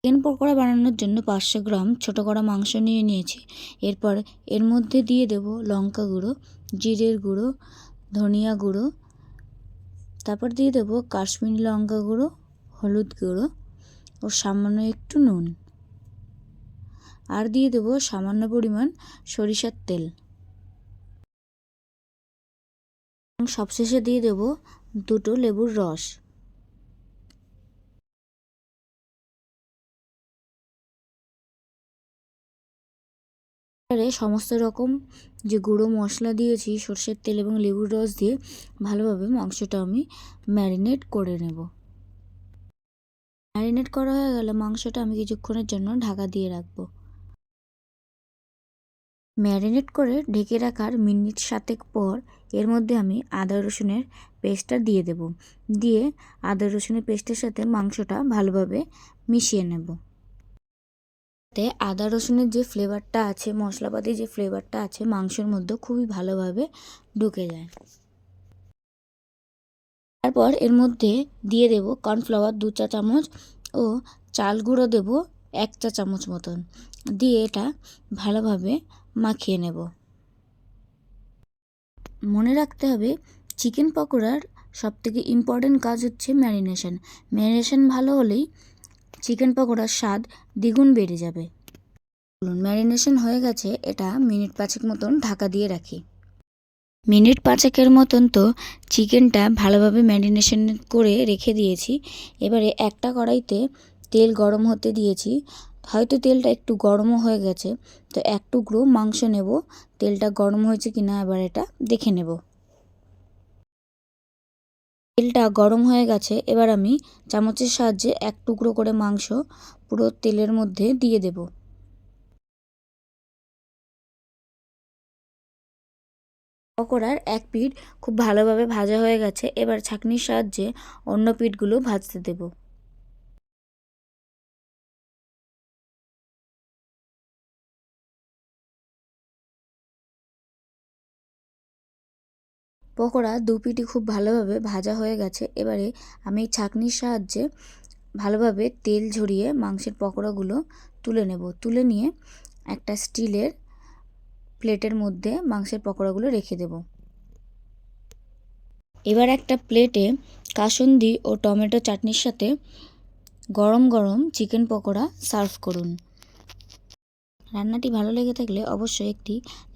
Chicken pakora বানানোর জন্য 500 গ্রাম ছোটো করা মাংস নিয়ে নিয়েছি। এরপর এর মধ্যে দিয়ে দেব লঙ্কা গুঁড়ো, জিরের গুঁড়ো, ধনিয়া গুঁড়ো, তারপর দিয়ে দেব কাশ্মীরি লঙ্কা গুঁড়ো, হলুদ গুঁড়ো ও সামান্য একটু নুন, আর দিয়ে দেব সামান্য পরিমাণ সরিষার তেল। সবশেষে দিয়ে দেব 2টো লেবুর রস। সমস্ত রকম যে গুঁড়ো মশলা দিয়েছি সর্ষের তেল এবং লেবুর রস দিয়ে ভালোভাবে মাংসটা আমি ম্যারিনেট করে নেব। ম্যারিনেট করা হয়ে গেলে মাংসটা আমি কিছুক্ষণের জন্য ঢাকা দিয়ে রাখবো। ম্যারিনেট করে ঢেকে রাখার মিনিট 7 পর এর মধ্যে আমি আদা রসুনের পেস্টটা দিয়ে দেব। দিয়ে আদা রসুনের পেস্টের সাথে মাংসটা ভালোভাবে মিশিয়ে নেব। তে আদা রসুনের যে ফ্লেভারটা আছে, মশলাপাতি যে ফ্লেভারটা আছে মাংসের মধ্যে খুবই ভালোভাবে ঢুকে যায়। তারপর এর মধ্যে দিয়ে দেব কর্নফ্লাওয়ার 2 চা চামচ ও চাল গুঁড়ো দেব 1 চা চামচ মতন, দিয়ে এটা ভালোভাবে মাখিয়ে নেব। মনে রাখতে হবে চিকেন পকোড়ার সবথেকে ইম্পর্টেন্ট কাজ হচ্ছে ম্যারিনেশন। ম্যারিনেশন ভালো হলেই চিকেন পকোড়ার স্বাদ দ্বিগুণ বেড়ে যাবে। ম্যারিনেশন হয়ে গেছে, এটা মিনিট 5 মতন ঢাকা দিয়ে রাখি। মিনিট 5 মতন তো চিকেনটা ভালোভাবে ম্যারিনেশন করে রেখে দিয়েছি। এবারে একটা কড়াইতে তেল গরম হতে দিয়েছি। হয়তো তেলটা একটু গরমও হয়ে গেছে, তো এক টুকরো মাংস নেব। তেলটা গরম হয়েছে কিনা এবার এটা দেখে নেব। তেলটা গরম হয়ে গেছে, এবার আমি চামচের সাহায্যে এক টুকরো করে মাংস পুরো তেলের মধ্যে দিয়ে দেব। পকোড়ার এক পিঠ খুব ভালোভাবে ভাজা হয়ে গেছে, এবার ছাঁকনির সাহায্যে অন্য পিঠগুলো ভাজতে দেব। পকোড়া দু পিঠই খুব ভালোভাবে ভাজা হয়ে গেছে, এবারে আমি ছাঁকনির সাহায্যে ভালোভাবে তেল ঝরিয়ে মাংসের পকোড়াগুলো তুলে নেব। তুলে নিয়ে একটা স্টিলের প্লেটের মধ্যে মাংসের পকোড়াগুলো রেখে দেব। এবার একটা প্লেটে কাসুন্দি ও টমেটো চাটনির সাথে গরম গরম চিকেন পকোড়া সার্ভ করুন। রান্নাটি ভালো লেগে থাকলে অবশ্যই একটি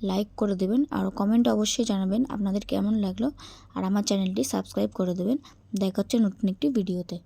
লাইক করে দেবেন, আর কমেন্টে অবশ্যই জানাবেন আপনাদের কেমন লাগলো, আর আমার চ্যানেলটি সাবস্ক্রাইব করে দেবেন। দেখা হচ্ছে নতুন একটি ভিডিওতে।